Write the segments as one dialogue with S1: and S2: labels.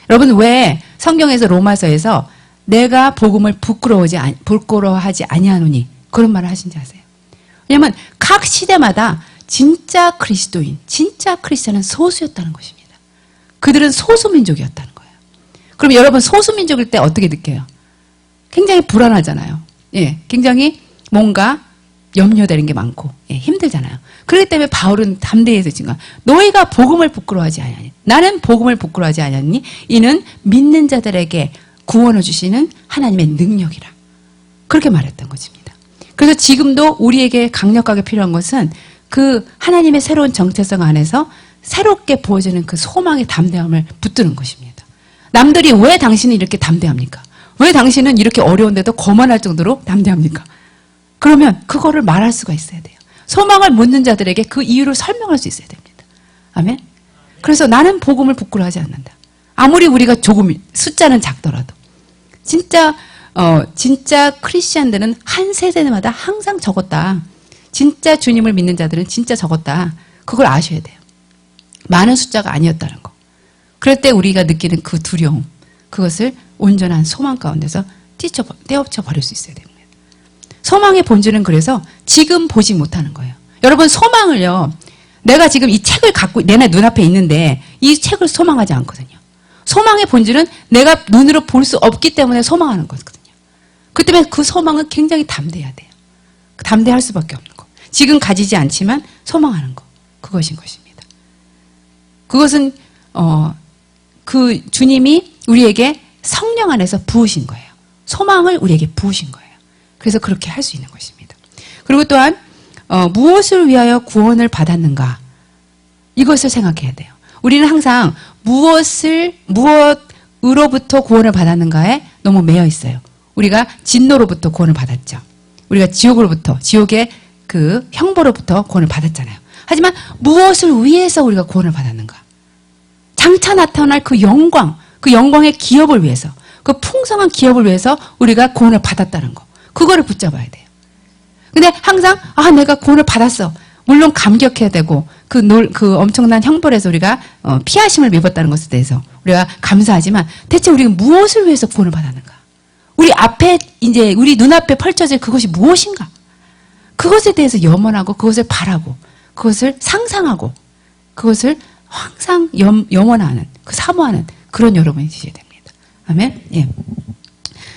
S1: 여러분 왜 성경에서 로마서에서 내가 복음을 부끄러워하지 아니하노니 그런 말을 하신지 아세요? 왜냐하면 각 시대마다 진짜 그리스도인, 진짜 크리스천은 소수였다는 것입니다. 그들은 소수민족이었다는 거예요. 그럼 여러분 소수민족일 때 어떻게 느껴요? 굉장히 불안하잖아요. 예, 굉장히 뭔가 염려되는 게 많고 힘들잖아요. 그렇기 때문에 바울은 담대해서 지금 너희가 복음을 부끄러워하지 아니하니 나는 복음을 부끄러워하지 아니하니 이는 믿는 자들에게 구원을 주시는 하나님의 능력이라 그렇게 말했던 것입니다. 그래서 지금도 우리에게 강력하게 필요한 것은 그 하나님의 새로운 정체성 안에서 새롭게 부어지는 그 소망의 담대함을 붙드는 것입니다. 남들이 왜 당신은 이렇게 담대합니까? 왜 당신은 이렇게 어려운데도 거만할 정도로 담대합니까? 그러면 그거를 말할 수가 있어야 돼요. 소망을 묻는 자들에게 그 이유를 설명할 수 있어야 됩니다. 아멘? 그래서 나는 복음을 부끄러워하지 않는다. 아무리 우리가 조금 숫자는 작더라도 진짜 크리스찬들은 한 세대마다 항상 적었다. 진짜 주님을 믿는 자들은 진짜 적었다. 그걸 아셔야 돼요. 많은 숫자가 아니었다는 거. 그럴 때 우리가 느끼는 그 두려움, 그것을 온전한 소망 가운데서 떼어쳐 버릴 수 있어야 됩니다. 소망의 본질은 그래서 지금 보지 못하는 거예요. 여러분 소망을요. 내가 지금 이 책을 갖고 내 눈앞에 있는데 이 책을 소망하지 않거든요. 소망의 본질은 내가 눈으로 볼 수 없기 때문에 소망하는 거거든요. 그 때문에 그 소망은 굉장히 담대해야 돼요. 담대할 수밖에 없는 거. 지금 가지지 않지만 소망하는 거. 그것인 것입니다. 그것은 그 주님이 우리에게 성령 안에서 부으신 거예요. 소망을 우리에게 부으신 거예요. 그래서 그렇게 할 수 있는 것입니다. 그리고 또한 무엇을 위하여 구원을 받았는가? 이것을 생각해야 돼요. 우리는 항상 무엇으로부터 구원을 받았는가에 너무 매여 있어요. 우리가 진노로부터 구원을 받았죠. 우리가 지옥의 그 형벌로부터 구원을 받았잖아요. 하지만 무엇을 위해서 우리가 구원을 받았는가? 장차 나타날 그 영광의 기업을 위해서, 그 풍성한 기업을 위해서 우리가 구원을 받았다는 거. 그거를 붙잡아야 돼요. 근데 항상 내가 구원을 받았어. 물론 감격해야 되고 그 엄청난 형벌에서 우리가 피하심을 입었다는 것에 대해서 우리가 감사하지만 대체 우리가 무엇을 위해서 구원을 받았는가? 우리 앞에 이제 우리 눈앞에 펼쳐질 그것이 무엇인가? 그것에 대해서 염원하고 그것을 바라고 그것을 상상하고 그것을 항상 염원하는 사모하는 그런 여러분이 되셔야 됩니다. 아멘. 예.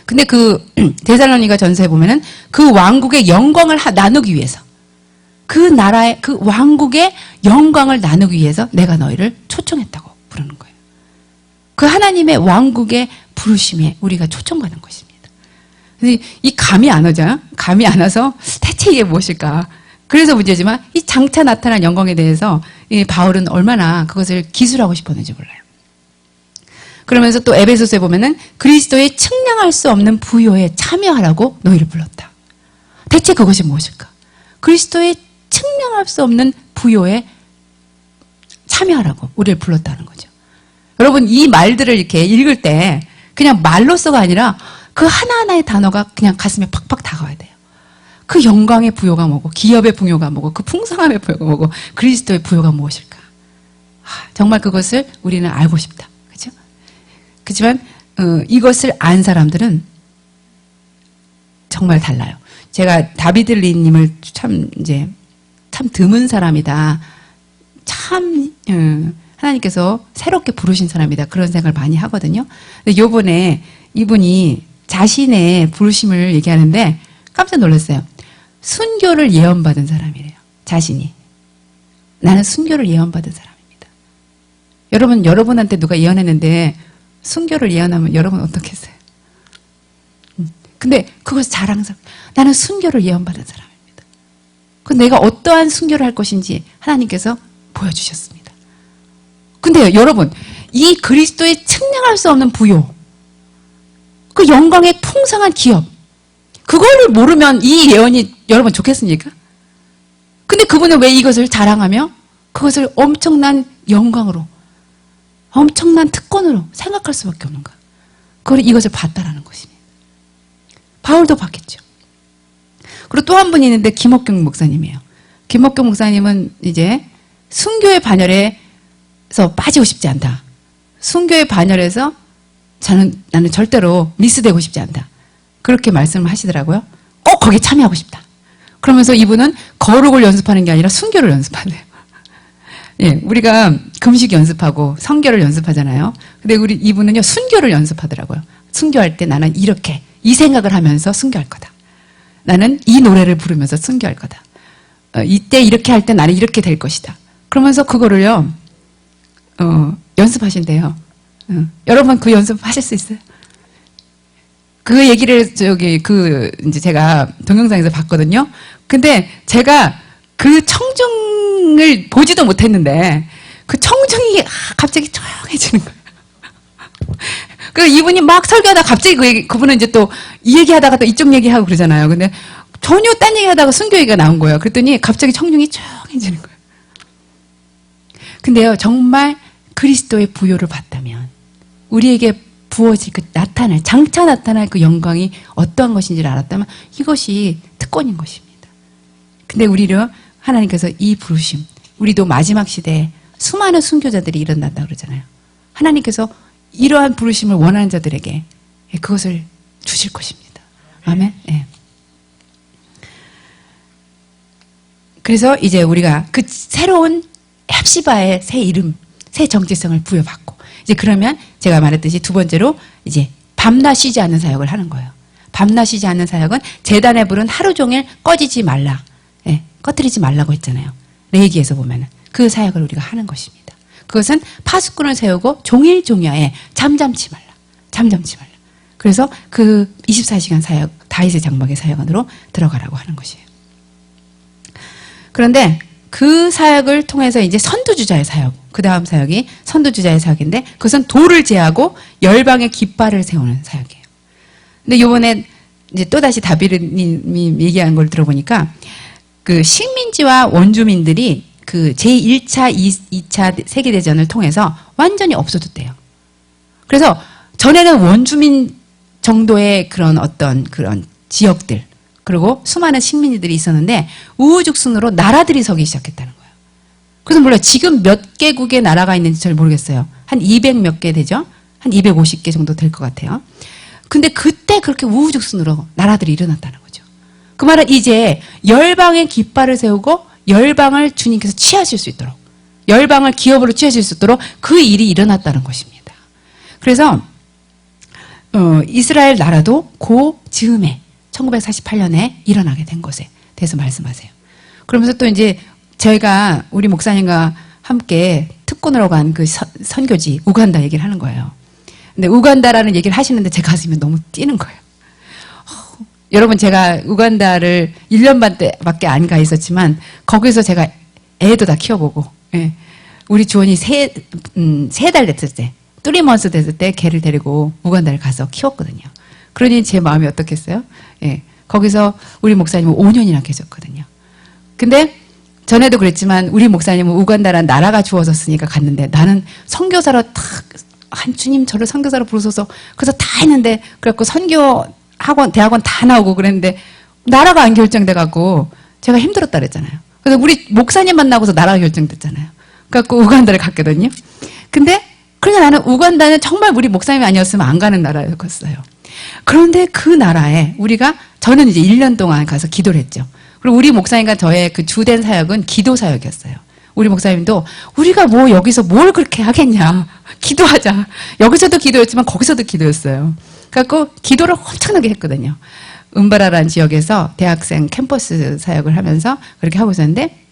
S1: 근데 그 데살로니가 전서에 보면은 그 왕국의 영광을 나누기 위해서 그 나라의 그 왕국의 영광을 나누기 위해서 내가 너희를 초청했다고 부르는 거예요. 그 하나님의 왕국의 부르심에 우리가 초청받은 것입니다. 근데 이 감이 안 오죠? 감이 안 와서 대체 이게 무엇일까? 그래서 문제지만 이 장차 나타난 영광에 대해서 이 바울은 얼마나 그것을 기술하고 싶었는지 몰라요. 그러면서 또 에베소서에 보면은 그리스도의 측량할 수 없는 부요에 참여하라고 너희를 불렀다. 대체 그것이 무엇일까? 그리스도의 측량할 수 없는 부요에 참여하라고 우리를 불렀다는 거죠. 여러분 이 말들을 이렇게 읽을 때 그냥 말로서가 아니라 그 하나하나의 단어가 그냥 가슴에 팍팍 다가와야 돼요. 그 영광의 부요가 뭐고 기업의 부요가 뭐고 그 풍성함의 부요가 뭐고 그리스도의 부요가 무엇일까? 정말 그것을 우리는 알고 싶다. 그렇죠? 그렇지만 이것을 안 사람들은 정말 달라요. 제가 다비드 리님을 참 드문 사람이다. 참 하나님께서 새롭게 부르신 사람이다. 그런 생각을 많이 하거든요. 근데 요번에 이분이 자신의 부르심을 얘기하는데 깜짝 놀랐어요. 순교를 예언받은 사람이래요. 자신이. 나는 순교를 예언받은 사람입니다. 여러분한테 누가 예언했는데 순교를 예언하면 여러분 어떻겠어요? 근데 그것을 자랑스럽게 나는 순교를 예언받은 사람입니다. 그 내가 어떠한 순교를 할 것인지 하나님께서 보여주셨습니다. 근데요, 여러분, 이 그리스도의 측량할 수 없는 부요, 그 영광의 풍성한 기업, 그걸 모르면 이 예언이 여러분 좋겠습니까? 근데 그분은 왜 이것을 자랑하며 그것을 엄청난 영광으로, 엄청난 특권으로 생각할 수밖에 없는가? 이것을 봤다라는 것입니다. 바울도 봤겠죠. 그리고 또 한 분이 있는데 김옥경 목사님이에요. 김옥경 목사님은 이제 순교의 반열에서 빠지고 싶지 않다. 순교에 반열해서 나는 절대로 미스되고 싶지 않다. 그렇게 말씀을 하시더라고요. 꼭 거기에 참여하고 싶다. 그러면서 이분은 거룩을 연습하는 게 아니라 순교를 연습하네요. 예, 우리가 금식 연습하고 성결을 연습하잖아요. 근데 이분은요, 순교를 연습하더라고요. 순교할 때 나는 이렇게, 이 생각을 하면서 순교할 거다. 나는 이 노래를 부르면서 순교할 거다. 이때 이렇게 할 때 나는 이렇게 될 것이다. 그러면서 그거를요, 연습하신대요. 여러분 그 연습하실 수 있어요? 그 얘기를 이제 제가 동영상에서 봤거든요. 근데 제가 그 청중을 보지도 못했는데 그 청중이 갑자기 조용해지는 거예요. 그 이분이 막 설교하다 갑자기 그분은 이제 또 이 얘기하다가 또 이쪽 얘기하고 그러잖아요. 근데 전혀 딴 얘기하다가 순교 얘기가 나온 거예요. 그랬더니 갑자기 청중이 조용해지는 거예요. 근데요, 정말 그리스도의 부요를 받다면 우리에게 부어질 장차 나타날 그 영광이 어떠한 것인지를 알았다면 이것이 특권인 것입니다. 근데 우리를 하나님께서 이 부르심, 우리도 마지막 시대에 수많은 순교자들이 일어난다 그러잖아요. 하나님께서 이러한 부르심을 원하는 자들에게 그것을 주실 것입니다. 아멘. 네. 그래서 이제 우리가 그 새로운 헵시바의 새 이름, 새 정체성을 부여받고 이제 그러면 제가 말했듯이 두 번째로 이제 밤낮 쉬지 않는 사역을 하는 거예요. 밤낮 쉬지 않는 사역은 제단의 불은 하루 종일 꺼지지 말라, 꺼뜨리지 말라고 했잖아요. 레위기에서 보면은 그 사역을 우리가 하는 것입니다. 그것은 파수꾼을 세우고 종일종야에 잠잠치 말라, 잠잠치 말라. 그래서 그 24시간 사역, 다윗의 장막의 사역 안으로 들어가라고 하는 것이에요. 그런데 그 사역을 통해서 이제 선두주자의 사역, 그 다음 사역이 선두주자의 사역인데 그것은 돌을 제하고 열방의 깃발을 세우는 사역이에요. 근데 요번에 이제 또다시 다비르님이 얘기한 걸 들어보니까 그 식민지와 원주민들이 그 제1차, 2차 세계대전을 통해서 완전히 없어졌대요. 그래서 전에는 원주민 정도의 그런 어떤 그런 지역들, 그리고 수많은 식민지들이 있었는데 우후죽순으로 나라들이 서기 시작했다는 거예요. 그래서 몰라요. 지금 몇 개국의 나라가 있는지 잘 모르겠어요. 한 200 몇 개 되죠? 한 250개 정도 될 것 같아요. 근데 그때 그렇게 우후죽순으로 나라들이 일어났다는 거죠. 그 말은 이제 열방의 깃발을 세우고 열방을 주님께서 취하실 수 있도록, 열방을 기업으로 취하실 수 있도록 그 일이 일어났다는 것입니다. 그래서 이스라엘 나라도 그 즈음에 1948년에 일어나게 된 것에 대해서 말씀하세요. 그러면서 또 이제 저희가 우리 목사님과 함께 특권으로 간 그 선교지 우간다 얘기를 하는 거예요. 근데 우간다라는 얘기를 하시는데 제 가슴이 너무 뛰는 거예요. 여러분, 제가 우간다를 1년 반 때밖에 안 가 있었지만 거기서 제가 애도 다 키워보고, 우리 주원이 세 달 됐을 때, 3months 됐을 때 걔를 데리고 우간다를 가서 키웠거든요. 그러니 제 마음이 어떻겠어요? 거기서 우리 목사님은 5년이나 계셨거든요. 근데 전에도 그랬지만 우리 목사님은 우간다란 나라가 주어졌으니까 갔는데 나는 선교사로 주님 저를 선교사로 부르셔서 그래서 다 했는데 그래갖고 선교 학원, 대학원 다 나오고 그랬는데 나라가 안 결정돼갖고 제가 힘들었다 그랬잖아요. 그래서 우리 목사님 만나고서 나라가 결정됐잖아요. 그래갖고 우간다를 갔거든요. 근데 그러니까 나는 우간다는 정말 우리 목사님이 아니었으면 안 가는 나라였어요. 그런데 그 나라에 저는 이제 1년 동안 가서 기도를 했죠. 그리고 우리 목사님과 저의 그 주된 사역은 기도 사역이었어요. 우리 목사님도 우리가 뭐 여기서 뭘 그렇게 하겠냐. 기도하자. 여기서도 기도였지만 거기서도 기도였어요. 그래갖고 기도를 엄청나게 했거든요. 은바라라는 지역에서 대학생 캠퍼스 사역을 하면서 그렇게 하고 있었는데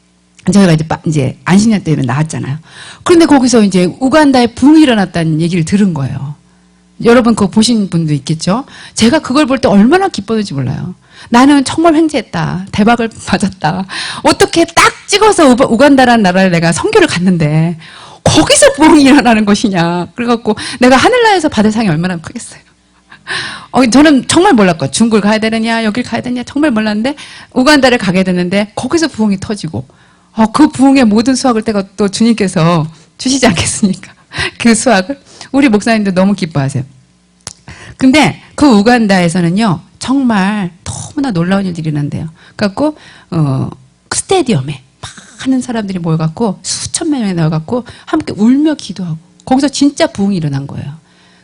S1: 저희가 이제 안식년 때문에 나왔잖아요. 그런데 거기서 이제 우간다에 붕이 일어났다는 얘기를 들은 거예요. 여러분 그거 보신 분도 있겠죠? 제가 그걸 볼 때 얼마나 기뻤는지 몰라요. 나는 정말 횡재했다. 대박을 맞았다. 어떻게 딱 찍어서 우간다라는 나라를 내가 선교를 갔는데 거기서 붕이 일어나는 것이냐. 그래갖고 내가 하늘나라에서 받을 상이 얼마나 크겠어요. 저는 정말 몰랐고 중국을 가야 되느냐 여길 가야 되느냐 정말 몰랐는데 우간다를 가게 됐는데 거기서 부흥이 터지고 그 부흥의 모든 수확을 또 주님께서 주시지 않겠습니까? 그 수확을 우리 목사님도 너무 기뻐하세요. 근데 그 우간다에서는요 정말 너무나 놀라운 일들이 일어난대요. 그래갖고 스테디움에 많은 사람들이 모여갖고 수천 명이 나와갖고 함께 울며 기도하고 거기서 진짜 부흥이 일어난 거예요.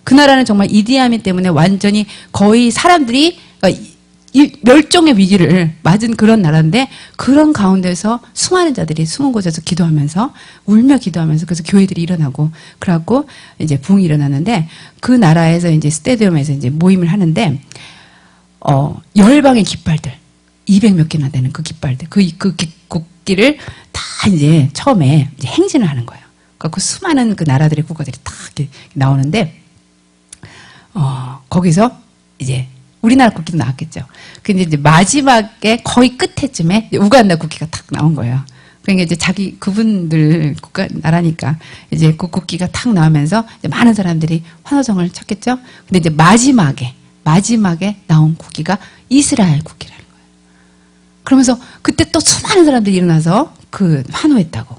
S1: 그 나라는 정말 이디아민 때문에 완전히 거의 사람들이 이 멸종의 위기를 맞은 그런 나라인데 그런 가운데서 수많은 자들이 숨은 곳에서 기도하면서 울며 기도하면서 그래서 교회들이 일어나고 그래갖고 이제 부흥이 일어났는데 그 나라에서 이제 스테디움에서 이제 모임을 하는데 열방의 깃발들 200몇 개나 되는 그 깃발들 그 국기를 다 이제 처음에 이제 행진을 하는 거예요. 그래갖고 수많은 그 나라들의 국가들이 다 이렇게 나오는데 거기서 이제 우리나라 국기도 나왔겠죠. 근데 이제 마지막에 거의 끝에쯤에 우간다 국기가 탁 나온 거예요. 그러니까 이제 그분들 국가 나라니까 이제 그 국기가 탁 나오면서 이제 많은 사람들이 환호성을 쳤겠죠. 근데 이제 마지막에 나온 국기가 이스라엘 국기라는 거예요. 그러면서 그때 또 수많은 사람들이 일어나서 그 환호했다고.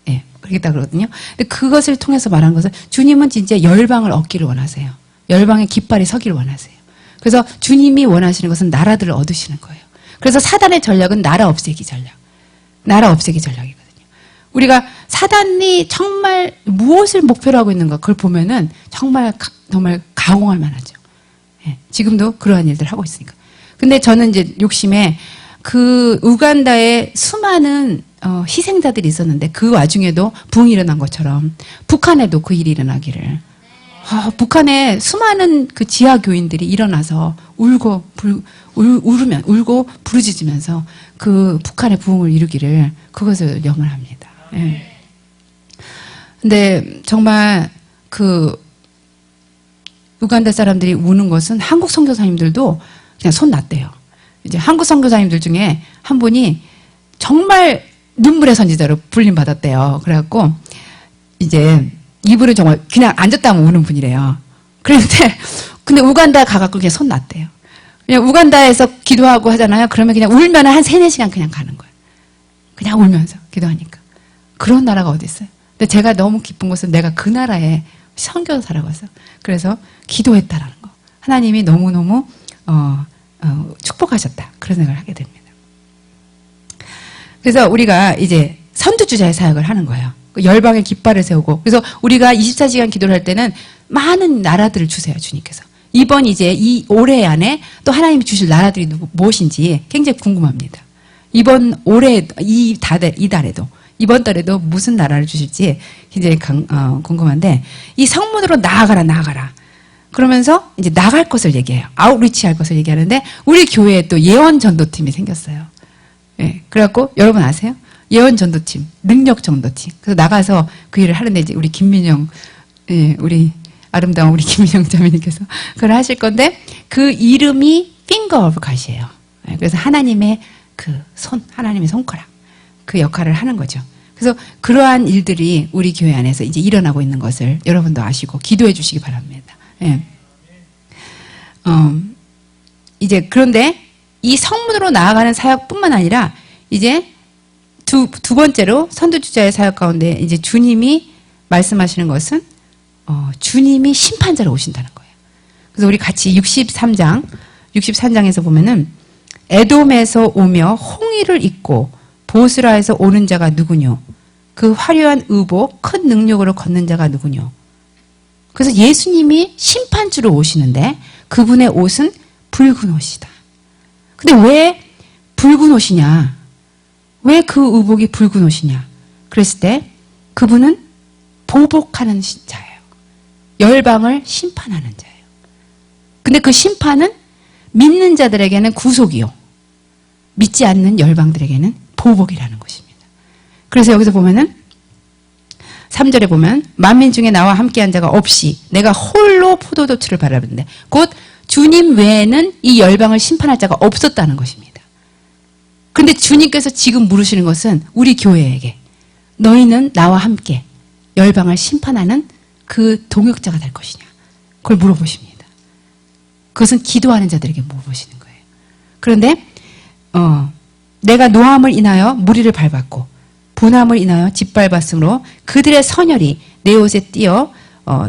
S1: 예, 그러겠다 그러거든요. 근데 그것을 통해서 말한 것은 주님은 진짜 열방을 얻기를 원하세요. 열방의 깃발이 서기를 원하세요. 그래서 주님이 원하시는 것은 나라들을 얻으시는 거예요. 그래서 사단의 전략은 나라 없애기 전략. 나라 없애기 전략이거든요. 우리가 사단이 정말 무엇을 목표로 하고 있는가 그걸 보면은 정말 가공할 만하죠. 예, 지금도 그러한 일들을 하고 있으니까. 근데 저는 이제 욕심에 그 우간다에 수많은 희생자들이 있었는데 그 와중에도 부흥이 일어난 것처럼 북한에도 그 일이 일어나기를 북한에 수많은 그 지하 교인들이 일어나서 울고 부르짖으면서 그 북한의 부흥을 이루기를 그것을 염원합니다. 예. 근데 정말 그 우간다 사람들이 우는 것은 한국 선교사님들도 그냥 손 놨대요. 이제 한국 선교사님들 중에 한 분이 정말 눈물의 선지자로 불림 받았대요. 그래갖고 이제 이분은 정말 그냥 앉았다 하면 우는 분이래요. 근데 우간다 가갖고 그냥 손 놨대요. 그냥 우간다에서 기도하고 하잖아요. 그러면 그냥 울면 한 3-4시간 그냥 가는 거예요. 그냥 울면서 기도하니까. 그런 나라가 어디 있어요? 근데 제가 너무 기쁜 것은 내가 그 나라에 선교사라고 해서 그래서 기도했다라는 거. 하나님이 너무너무 축복하셨다. 그런 생각을 하게 됩니다. 그래서 우리가 이제 선두주자의 사역을 하는 거예요. 열방의 깃발을 세우고 그래서 우리가 24시간 기도를 할 때는 많은 나라들을 주세요. 주님께서. 이번 이제 이 올해 안에 또 하나님이 주실 나라들이 무엇인지 굉장히 궁금합니다. 이번 올해 이 달에도 이번 달에도 무슨 나라를 주실지 굉장히 궁금한데 이 성문으로 나아가라. 그러면서 이제 나갈 것을 얘기해요. 아웃리치 할 것을 얘기하는데 우리 교회에 또 예언 전도팀이 생겼어요. 예. 그래갖고 여러분 아세요? 예언 전도팀, 능력 전도팀. 그래서 나가서 그 일을 하는데 이제 우리 김민영, 예, 우리 아름다운 우리 김민영 자매님께서 그걸 하실 건데 그 이름이 finger of God이에요. 예, 그래서 하나님의 그 하나님의 손가락 그 역할을 하는 거죠. 그래서 그러한 일들이 우리 교회 안에서 이제 일어나고 있는 것을 여러분도 아시고 기도해 주시기 바랍니다. 예. 이제 그런데 이 성문으로 나아가는 사역뿐만 아니라 이제 두 번째로 선두주자의 사역 가운데 이제 주님이 말씀하시는 것은 주님이 심판자로 오신다는 거예요. 그래서 우리 같이 63장에서 보면은 에돔에서 오며 홍의를 입고 보스라에서 오는 자가 누구뇨? 그 화려한 의복 큰 능력으로 걷는 자가 누구뇨? 그래서 예수님이 심판주로 오시는데 그분의 옷은 붉은 옷이다. 근데 왜 붉은 옷이냐? 왜 그 의복이 붉은 옷이냐? 그랬을 때 그분은 보복하는 자예요. 열방을 심판하는 자예요. 근데 그 심판은 믿는 자들에게는 구속이요. 믿지 않는 열방들에게는 보복이라는 것입니다. 그래서 여기서 보면은 3절에 보면 만민 중에 나와 함께한 자가 없이 내가 홀로 포도도추를 바라보는데 곧 주님 외에는 이 열방을 심판할 자가 없었다는 것입니다. 그런데 주님께서 지금 물으시는 것은 우리 교회에게 너희는 나와 함께 열방을 심판하는 그 동역자가 될 것이냐 그걸 물어보십니다. 그것은 기도하는 자들에게 물어보시는 거예요. 그런데 내가 노함을 인하여 무리를 밟았고 분함을 인하여 짓밟았으므로 그들의 선혈이 내 옷에 띄어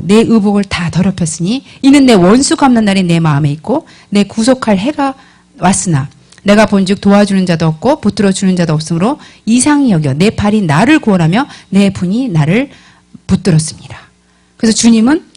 S1: 내 의복을 다 더럽혔으니 이는 내 원수 갚는 날이 내 마음에 있고 내 구속할 해가 왔으나 내가 본즉 도와주는 자도 없고 붙들어 주는 자도 없으므로 이상히 여겨 내 팔이 나를 구원하며 내 분이 나를 붙들었습니다. 그래서 주님은